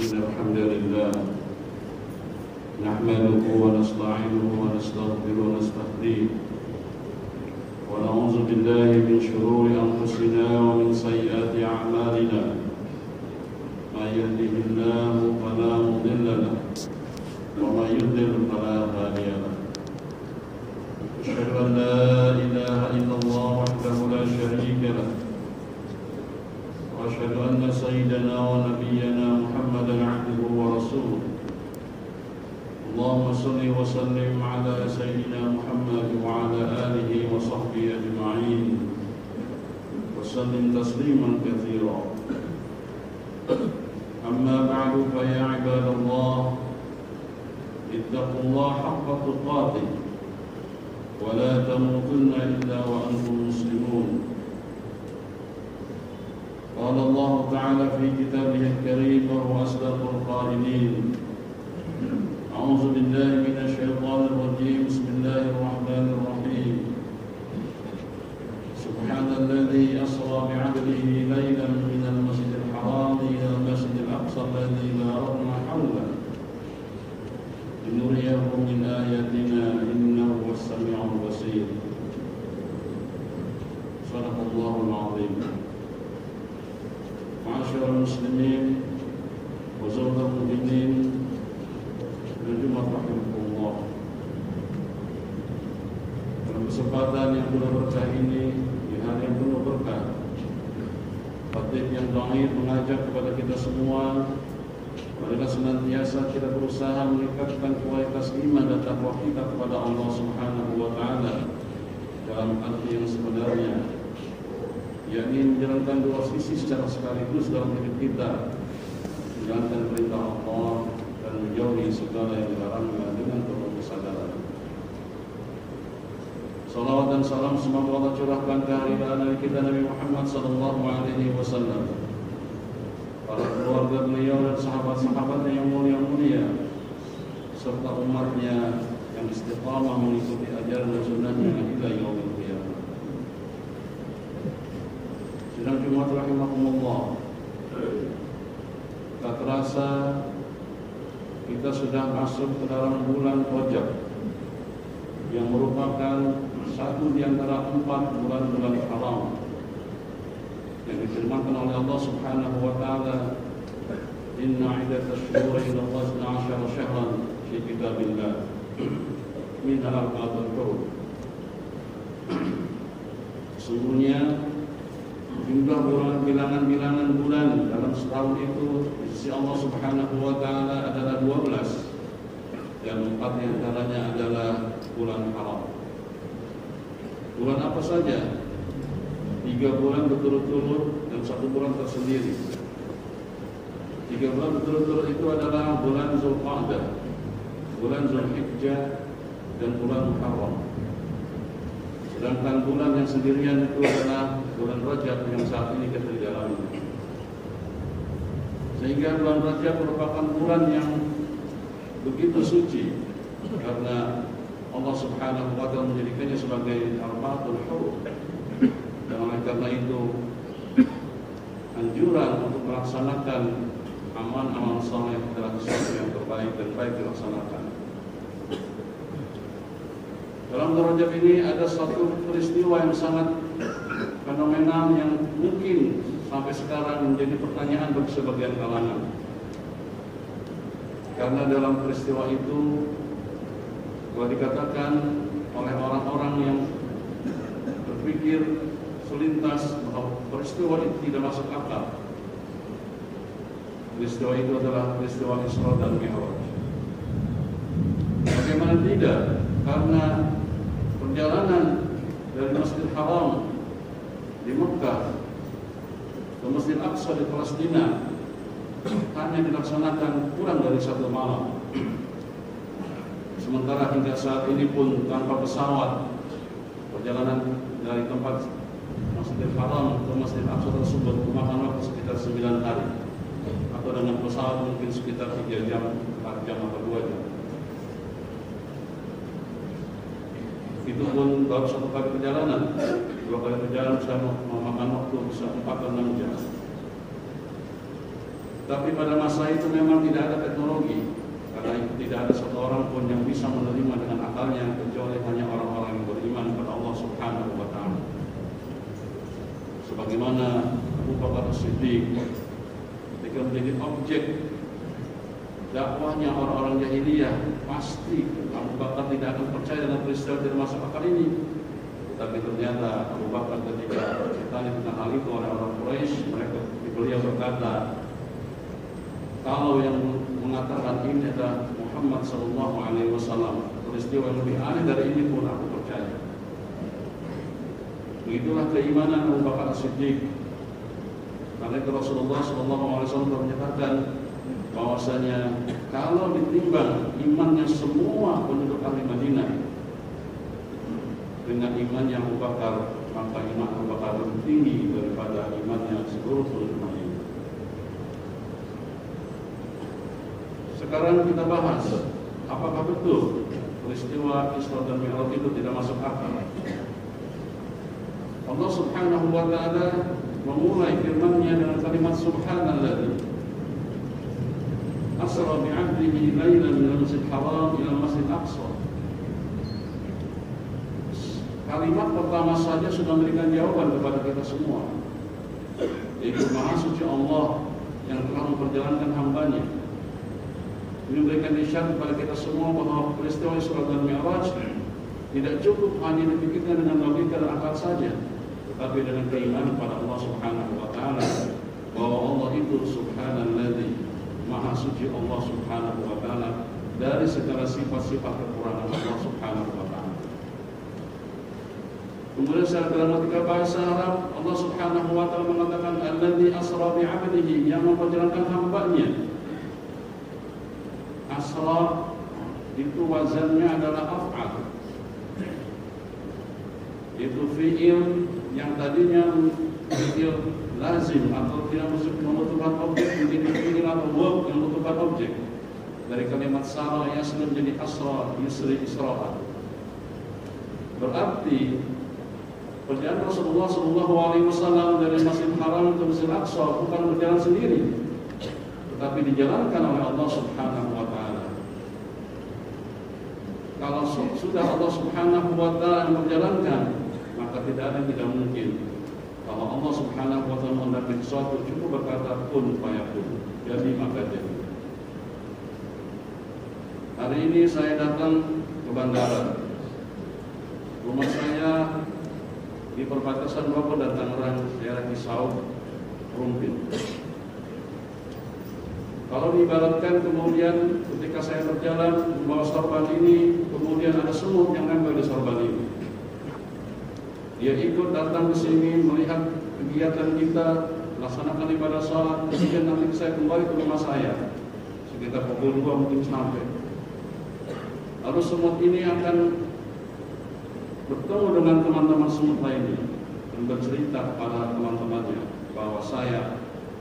إن الحمد لله نحمده ونستعينه ونستغفره ونستهديه ونعوذ بالله من شرور أنفسنا ومن سيئات أعمالنا من يهده الله فلا مضل له ومن يضلل فلا هادي له أشهد أن لا إله إلا الله وحده لا شريك له وأشهد أن سيدنا ونبينا محمدا عبده ورسوله اللهم صل وسلم على سيدنا محمد وعلى آله وصحبه أجمعين وسلم تسليما كثيرا أما بعد فيا عباد الله اتقوا الله حق تقاته ولا تموتن إلا وأنتم مسلمون قال الله تعالى في كتابه الكريم وهو أصدق القائلين أعوذ بالله من الشيطان الرجيم بسم الله الرحمن الرحيم سبحان الذي أسرى بعبده ليلا من المسجد الحرام إلى المسجد الأقصى الذي باركنا حوله لنريه من آياتنا إنه هو السميع البصير صدق الله العظيم. Ma'asyiral muslimin wa saudara mukminin Jumat rahimahullah. Dalam kesempatan yang penuh berkah ini, di hari yang penuh berkah, khatib yang dhaif mengajak kepada kita semua marilah senantiasa kita berusaha meningkatkan kualitas iman dan takwa kita kepada Allah Subhanahu wa taala dalam arti yang sebenarnya, yakni menjalankan dua sisi secara sekaligus dalam hidup kita, menjalankan perintah Allah dan menjauhi segala yang dilarangnya dengan penuh kesadaran. Salawat dan salam semoga Allah curahkan ke hari Nabi kita Nabi Muhammad sallallahu alaihi wasallam, para keluarga beliau dan sahabat-sahabatnya yang mulia-mulia, serta umatnya yang istiqamah mengikuti ajaran dan sunnahnya hingga yaumil qiyamah. Sidang Jumat rahimahumullah, tak terasa kita sudah masuk ke dalam bulan Rajab yang merupakan satu di antara 4 bulan-bulan haram yang difirmankan oleh Allah Subhanahu wa taala, inna iddatash shuhuri inda Allah 12 syahran fi kitabillah minha arba'atun hurum. Sesungguhnya jumlah bilangan-bilangan bulan dalam setahun itu di sisi Allah Subhanahu wa taala adalah 12, dan 4 di antaranya adalah bulan haram. Bulan apa saja? 3 bulan berturut-turut dan 1 bulan tersendiri. 3 bulan berturut-turut itu adalah bulan Zulqa'dah, bulan Zulhijjah, dan bulan Muharram. Sedangkan bulan yang sendirian itu adalah bulan Rajab yang saat ini kita jalani. Sehingga bulan Rajab merupakan bulan yang begitu suci karena Allah Subhanahu wa taala menjadikannya sebagai arba'atul hurum. Dan oleh karena itu anjuran untuk melaksanakan amal-amal saleh adalah sesuatu yang terbaik dan baik dilaksanakan. Dalam Rajab ini ada satu peristiwa yang sangat fenomenal yang mungkin sampai sekarang menjadi pertanyaan bagi sebagian kalangan. Karena dalam peristiwa itu telah dikatakan oleh orang-orang yang berpikir selintas bahwa peristiwa itu tidak masuk akal. Peristiwa itu adalah peristiwa Isra dan Mi'raj. Bagaimana tidak? Karena perjalanan dari Masjidil Haram di Mekah ke Masjidil Aqsa di Palestina hanya dilaksanakan kurang dari 1 malam. Sementara hingga saat ini pun tanpa pesawat, perjalanan dari tempat Masjidil Haram ke Masjidil Aqsa tersebut memakan waktu sekitar 9 hari, atau dengan pesawat mungkin sekitar 3 jam, 4 jam atau 2 jam. Itu pun baru 1 kali perjalanan. 2 kali perjalanan bisa memakan waktu bisa 4 atau 6 jam. Tapi pada masa itu memang tidak ada teknologi, karena itu tidak ada satu orang pun yang bisa menerima dengan akalnya kecuali hanya orang-orang yang beriman kepada Allah Subhanahu wa Ta'ala. Sebagaimana Abu Bakar As-Siddiq ketika menjadi objek dakwahnya orang-orang jahiliyah, pasti Abu Bakar tidak akan percaya dengan peristiwa tidak masuk akal ini. Tapi ternyata Abu Bakar ketika ditanya tentang hal itu oleh orang Quraisy, beliau berkata, kalau yang mengatakan ini adalah Muhammad Sallallahu Alaihi Wasallam, peristiwa yang lebih aneh dari ini pun aku percaya. Begitulah keimanan Abu Bakar As-Siddiq. Karena Rasulullah Sallallahu Alaihi Wasallam menyatakan bahwasanya kalau ditimbang imannya semua penduduk ahli Madinah dengan imannya Abu Bakar, maka iman Abu Bakar lebih tinggi daripada imannya seluruh penduduk Madinah. Sekarang kita bahas, apakah betul peristiwa Isra dan Mi'raj itu tidak masuk akal? Allah Subhanahu wa Ta'ala memulai firman-Nya dengan kalimat Subhanalladzi asra bi'abdihi lailan minal masjidil haram ila masjidil aqsa. Kalimat pertama saja sudah memberikan jawaban kepada kita semua, yaitu Maha Suci Allah yang telah memperjalankan hamba-Nya. Ini memberikan isyarat kepada kita semua bahwa peristiwa Isra dan Mi'raj tidak cukup hanya dipikirkan dengan logika dan akal saja, tetapi dengan keimanan pada Allah Subhanahu wa Ta'ala, bahwa Allah itu Subhanalladzi, Maha Suci Allah Subhanahu wa Ta'ala dari segala sifat-sifat kekurangan Allah Subhanahu wa Ta'ala. Kemudian secara gramatikal bahasa Arab, Allah Subhanahu wa Ta'ala mengatakan Alladzi asra bi'abdihi, yang memperjalankan hamba-Nya. Asra itu wazannya adalah af'al, itu fi'il yang tadinya fi'il lazim atau tidak membutuhkan objek menjadi fi'il atau verb yang membutuhkan objek. Dari kalimat sara yasri menjadi asra yusri isra'a. Berarti perjalanan Rasulullah SAW dari Masjidil Haram ke Masjidil Aqsa bukan berjalan sendiri, tetapi dijalankan oleh Allah Subhanahu wa Ta'ala. Kalau sudah Allah Subhanahu wa Ta'ala yang menjalankan, maka tidak ada yang tidak mungkin. Kalau Allah Subhanahu wa Ta'ala menghendaki sesuatu, cukup berkata kun fayakun, jadi maka jadi. Hari ini saya datang ke bandara. Rumah saya di perbatasan Bogor dan Tangerang, daerah Kisau, Rumpin. Kalau diibaratkan kemudian ketika saya berjalan membawa sorban ini, kemudian ada semut yang nempel di sorban ini. Dia ikut datang ke sini melihat kegiatan kita, laksanakan ibadah salat, kemudian nanti saya kembali ke rumah saya sekitar pukul 2 mungkin sampai. Lalu semut ini akan bertemu dengan teman-teman semut lainnya dan bercerita kepada teman-temannya bahwa saya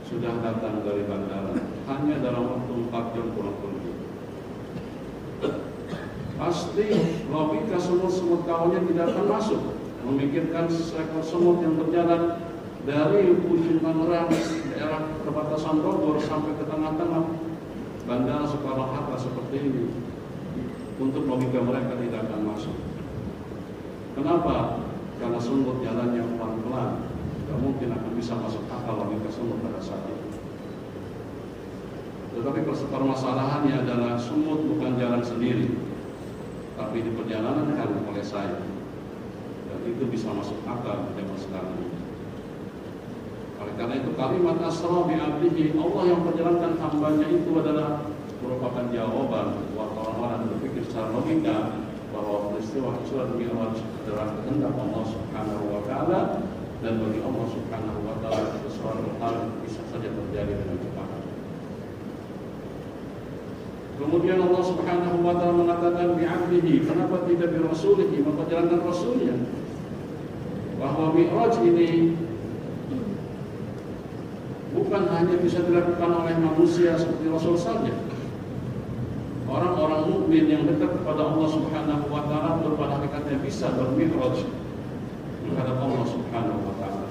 sudah datang dari bandara, hanya dalam waktu 4 jam pulang pergi. Pasti logika semut-semut kawannya tidak akan masuk, memikirkan seekor semut yang berjalan dari ujung Tangerang, daerah perbatasan Bogor sampai ke tengah-tengah bandara Soekarno-Hatta seperti ini. Untuk logika mereka tidak akan masuk. Kenapa? Karena semut jalannya pelan-pelan, tidak mungkin akan bisa masuk akal logika semut pada saat itu. Tetapi permasalahannya adalah semut bukan jalan sendiri, tapi diperjalankan oleh saya, dan itu bisa masuk akal di zaman sekarang ini. Oleh karena itu kalimat asra bi'abdihi, Allah yang perjalankan hambanya, itu adalah merupakan jawaban buat orang-orang yang berpikir secara logika bahwa peristiwa Isra dan Mi'raj adalah kehendak Allah Subhanahu wa Ta'ala, dan bagi Allah Subhanahu wa Ta'ala sesuatu hal bisa saja terjadi dengan cepat. Kemudian Allah Subhanahu wa Ta'ala mengatakan bi'abdihi, kenapa tidak bi rasulihi, memperjalankan rasulnya? Bahwa Mi'raj ini bukan hanya bisa dilakukan oleh manusia seperti Rasul saja. Orang-orang mukmin yang dekat kepada Allah Subhanahu wa Ta'ala pada hakikatnya bisa bermi'raj menghadap Allah Subhanahu wa Ta'ala.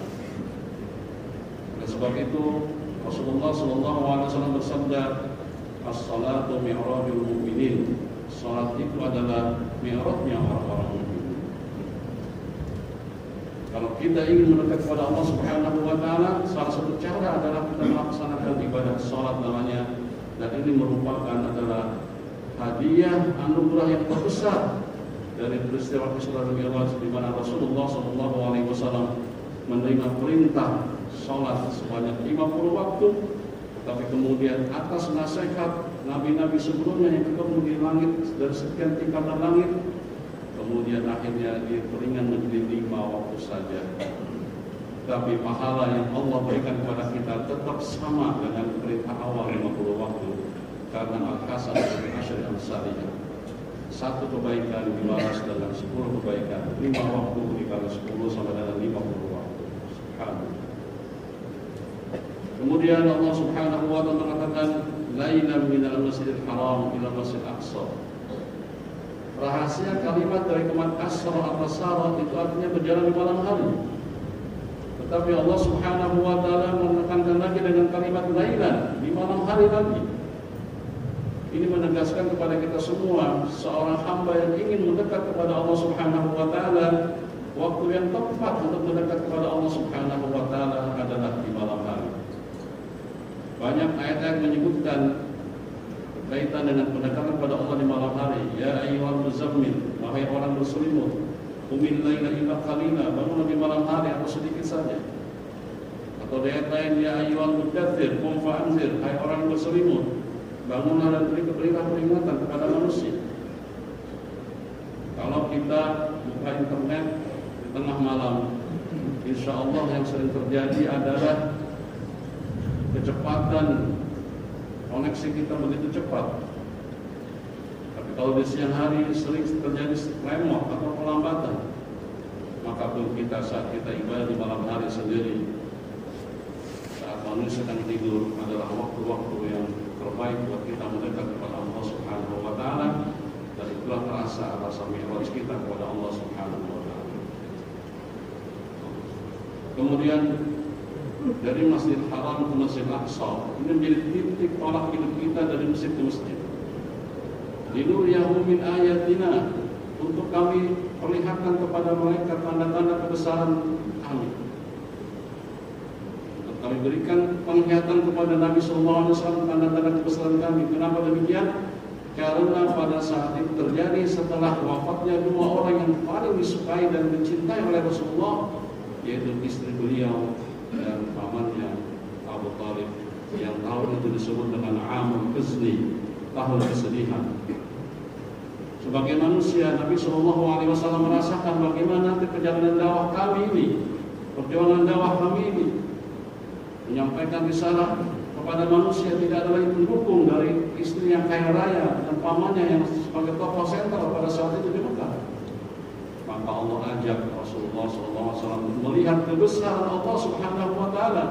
Oleh sebab itu Rasulullah SAW bersabda, as-salatu mi'rajul mu'minin. Salat itu adalah mi'rajnya orang-orang mukmin. Kalau kita ingin mendekat kepada Allah Subhanahu wa taala, salah satu cara adalah kita melaksanakan ibadah salat namanya, dan ini merupakan adalah hadiah anugerah yang terbesar dari peristiwa Isra dan Mi'raj, di mana Rasulullah SAW menerima perintah salat sebanyak 50 waktu. Tapi kemudian atas nasihat nabi-nabi sebelumnya yang ketemu di langit dari sekian tingkatan langit, kemudian akhirnya diperingan menjadi 5 waktu saja. Tapi pahala yang Allah berikan kepada kita tetap sama dengan perintah awal 50 waktu, karena al-hasan bin asyri amsaliyah. 1 kebaikan dibalas dengan 10 kebaikan. 5 waktu dikali 10 sama dengan 50 waktu. Subhanallah. Kemudian Allah Subhanahu wa taala mengatakan, lailan minal masjidil haram ila masjidil aqsa. Rahasia kalimat dari kalimat asra al-basara itu artinya berjalan di malam hari. Tetapi Allah Subhanahu wa taala menekankan lagi dengan kalimat lailan, di malam hari lagi. Ini menegaskan kepada kita semua, seorang hamba yang ingin mendekat kepada Allah Subhanahu wa taala, waktu yang tepat untuk mendekat kepada Allah Subhanahu wa taala adalah di malam hari. Banyak ayat-ayat menyebutkan berkaitan dengan pendekatan kepada Allah di malam hari. Ya ayyuhal muzammil, wahai orang berselimut, qumil laila illa qalila, bangunlah di malam hari atau sedikit saja. Atau di ayat lain, ya ayyuhal mudaththir, qum fa'anzir, hai orang berselimut, bangunlah dan berilah peringatan kepada manusia. Kalau kita buka internet di tengah malam, insya Allah yang sering terjadi adalah kecepatan koneksi kita begitu cepat. Tapi kalau di siang hari sering terjadi lemot atau pelambatan, maka pun kita saat kita ibadah di malam hari sendiri, saat manusia sedang tidur, adalah waktu-waktu yang terbaik buat kita mendekat kepada Allah Subhanahu wa taala, dan itulah rasa mi'raj kita kepada Allah Subhanahu wa taala. Kemudian dari Masjidil Haram ke Masjidil Aqsa, ini menjadi titik tolak hidup kita dari masjid ke masjid. Linuriyahu min ayatina, untuk kami perlihatkan kepada mereka tanda-tanda kebesaran kami. Untuk kami berikan penglihatan kepada Nabi SAW tanda-tanda kebesaran kami. Kenapa demikian? Karena pada saat itu terjadi setelah wafatnya 2 orang yang paling disukai dan dicintai oleh Rasulullah, yaitu istri beliau dan pamannya Abu Thalib, yang tahun itu disebut dengan Amul Huzni, tahun kesedihan. Sebagai manusia, Nabi SAW merasakan bagaimana perjalanan dakwah kami ini, perjuangan dakwah kami ini, menyampaikan risalah kepada manusia. Tidak ada lagi pendukung dari istri yang kaya raya dan pamannya yang sebagai tokoh sentral pada saat itu di Mekah. Maka Allah ajak Rasulullah SAW melihat kebesaran Allah Subhanahu wa taala,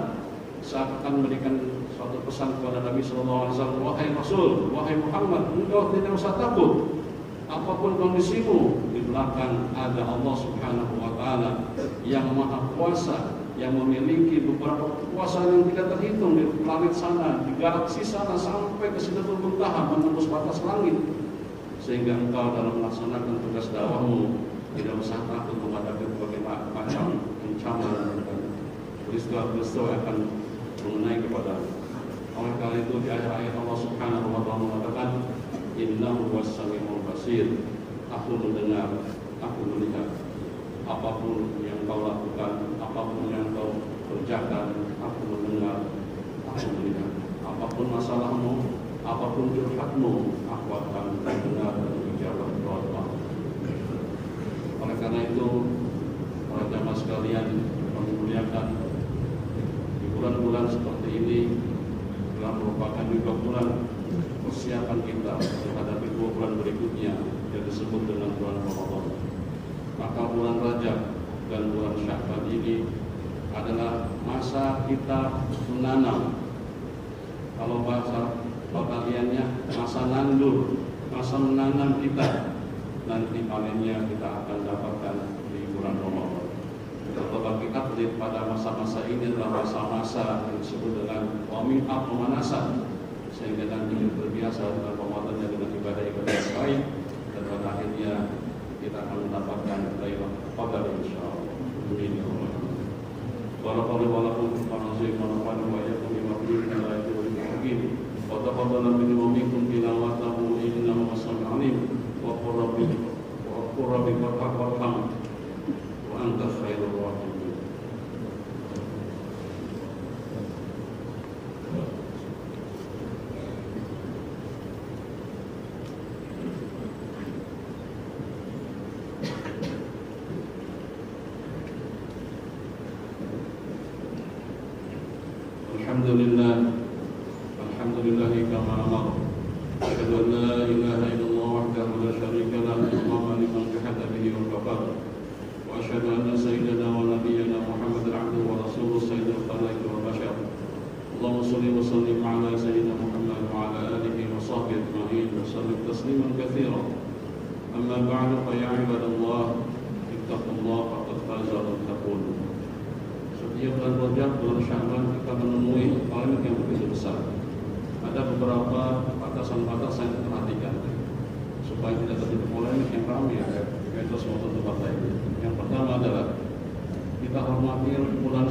saat akan memberikan suatu pesan kepada Nabi SAW, wahai Rasul, wahai Muhammad, engkau tidak usah takut. Apapun kondisimu, di belakang ada Allah Subhanahu wa taala yang Maha Kuasa, yang memiliki beberapa kekuasaan yang tidak terhitung di planet sana, di galaksi sana, sampai ke Sidratul Muntaha, menembus batas langit. Sehingga engkau dalam melaksanakan tugas dakwahmu tidak usah takut menghadapi berbagai macam ancaman dan peristiwa-peristiwa yang akan mengenai kepada. Oleh karena itu di akhir ayat Allah Subhanahu wa taala mengatakan, innahu was-sami'ul basir, aku mendengar, aku melihat. Apapun yang kau lakukan, apapun yang kau kerjakan, aku mendengar, aku melihat. Apapun masalahmu, apapun curhatmu, aku akan mendengar dan menjawab doa. Oleh karena itu, para jamaah sekalian kami muliakan, di bulan-bulan seperti ini telah merupakan juga bulan persiapan kita menghadapi 2 bulan berikutnya yang disebut dengan bulan Ramadan. Maka bulan Rajab dan bulan Sya'ban ini adalah masa kita menanam. Kalau bahasa pertaniannya, masa nandur, masa menanam kita. Nanti panennya kita akan dapatkan di bulan Ramadan. Bagi atlet pada masa-masa ini adalah masa-masa yang disebut dengan warming up, pemanasan, sehingga nanti terbiasa dengan Ramadannya dengan ibadah-ibadah yang baik, dan pada akhirnya kita akan mendapatkan Lailatul Qadar insyaallah. Amin. Barakallahu lakum fi qanazim wa nafa'ana wa iyyakum bima fihi min al-ayati wal hikam. Wa taqabbala minna wa minkum tilawatahu innahu as-sami'ul 'alim. Wa qur rabbi warham wa anta khairur rahimin. Alhamdulillahi kama amara. Asyhadu an la ilaha illallah wahdahu la syarika lahu iqaman liman jahada bihi wa kafar. Wa asyhadu anna sayyidana wa nabiyyana Muhammadan abduhu wa rasuluhu sayyidul khalaiqi wal bashar. Allahumma shalli wa sallim ala sayyidina Muhammad wa ala alihi wa sahbihi ajma'in wa sallim tasliman katsiran. Amma ba'du fa ya ibadallah ittaqullaha faqad faza al-muttaqun. Setiap bulan Rajab, bulan Sya'ban kita menemui polemik yang begitu besar. Ada beberapa batasan-batasan yang perhatikan supaya tidak terjadi polemik yang ramai yaitu semua tempat lain. Yang pertama adalah kita hormati bulan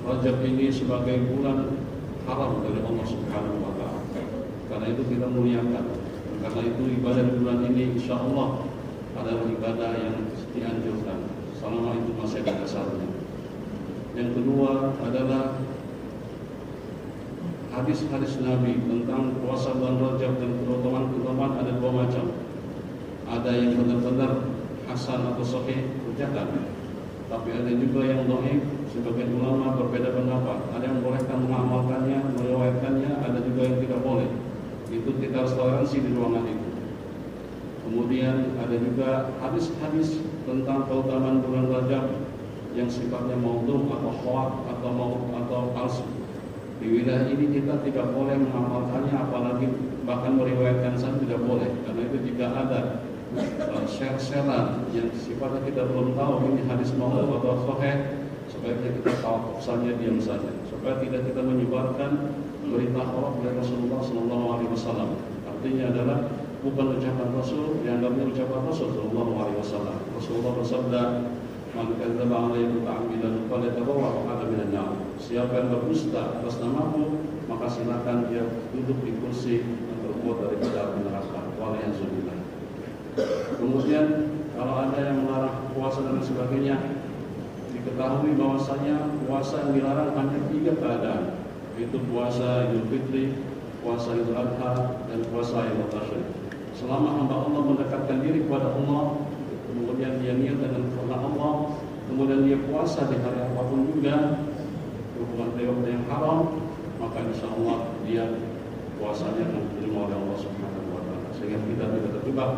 Rajab ini sebagai bulan haram dari Allah Subhanahu wa Ta'ala. Karena itu kita muliakan. Karena itu ibadah di bulan ini insya Allah adalah ibadah yang dianjurkan selama itu masih ada dasarnya. Yang kedua adalah hadis-hadis Nabi tentang puasa bulan Rajab dan keutamaan ada dua macam. Ada yang benar-benar hasan atau sahih kerjakan, tapi ada juga yang dhaif. Sebagian ulama berbeda pendapat. Ada yang bolehkan mengamalkannya, meriwayatkannya, ada juga yang tidak boleh. Itu kita harus toleransi di ruangan itu. Kemudian ada juga hadis-hadis tentang keutamaan bulan Rajab yang sifatnya maudhu atau khabar atau palsu. Di wilayah ini kita tidak boleh mengamalkannya, apalagi bahkan meriwayatkan saja tidak boleh. Karena itu jika ada share-sharean yang sifatnya kita belum tahu ini hadis maudhu atau sahih, sebaiknya kita tawakuf saja, diam saja, supaya tidak kita menyebarkan berita hoax dari Rasulullah SAW. Artinya adalah bukan ucapan Rasul, dianggapnya ucapan Rasul SAW. Rasulullah bersabda, "Man kadzdzaba 'alayya muta'ammidan falyatabawa maq'adahu minan nar." Siapa yang berdusta atas namaku, maka silakan dia duduk di kursi yang terbuat dari api neraka. Waliyahzubillah. Kemudian kalau ada yang melarang puasa dan sebagainya, diketahui bahwasanya puasa yang dilarang hanya 3 keadaan, yaitu puasa Idul Fitri, puasa Idul Adha, dan puasa Idul Tasyrik. Selama hamba Allah mendekatkan diri kepada Allah, kemudian dia niat dengan karena Allah, kemudian dia puasa di hari apapun juga, bukan periode yang haram, maka insya Allah dia puasanya akan diterima oleh Allah Subhanahu wa Ta'ala. Sehingga kita tidak terjebak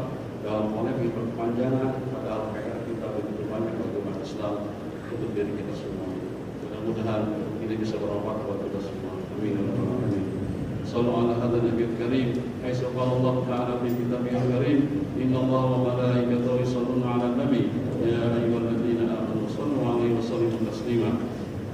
dalam polemik berkepanjangan, padahal kita begitu banyak bagaimana Islam untuk diri kita semua. Mudah-mudahan ini bisa bermanfaat buat kita semua. Amin. Sallallahu ala hadzal nabiyil karim. Haitsu qala Allah Ta'ala fi kitabihil karim, "Innallaha wa malaikatahu yusholluna 'alan nabi, ya ayyuhalladzina amanu shallu 'alaihi wa sallimu taslima."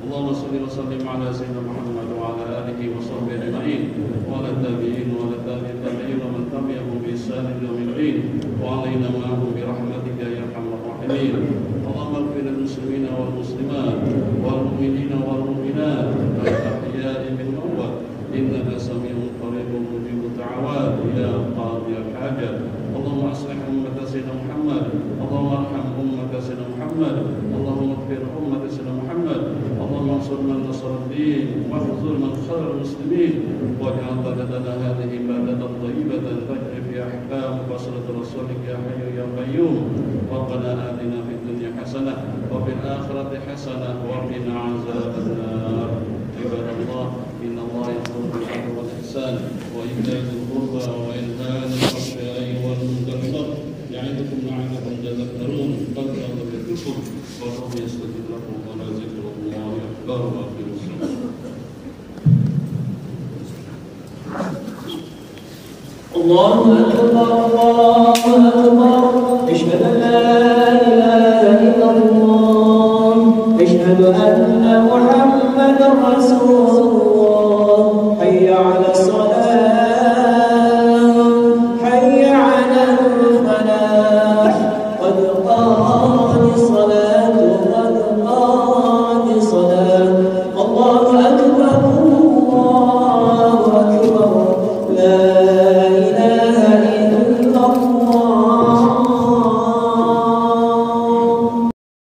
Allahumma shalli wa sallim 'ala sayyidina Muhammad wa 'ala alihi wa sahbihi ajma'in wa 'ala tabi'in wa 'ala tabi'in wa man tabi'ahum bi ihsan ila yaumil din wa 'alaina ma'ahum bi rahmatika ya arhamar rahimin. Allahumma ighfir lil muslimina wal muslimat wal mu'minina wal mu'minat al-ahya'i minhum wal إنك سميع قريب مجيب الدعوات يا قاضي الحاجات. اللهم أصلح أمة سيدنا محمد، اللهم ارحم أمة سيدنا محمد، اللهم اغفر أمة سيدنا محمد، اللهم انصر من نصر الدين واخذل من خذل المسلمين، واجعل بلدنا هذه بلدة طيبة تجري فيها أحكامك وصلة رسولك يا حي يا قيوم. ربنا آتنا في الدنيا حسنة وفي الآخرة حسنة وقنا عذاب النار. عباد الله إن الله يأمر بالعدل والإحسان وإيتاء ذي القربى وينهى عن الفحشاء والمنكر والبغي يعظكم لعلكم تذكرون. قد أغفركم والله يستجيب لكم ولذكر الله أكبر. وأقيموا الصلاة. الله أكبر الله أكبر. أشهد أن لا إله إلا الله. أشهد أن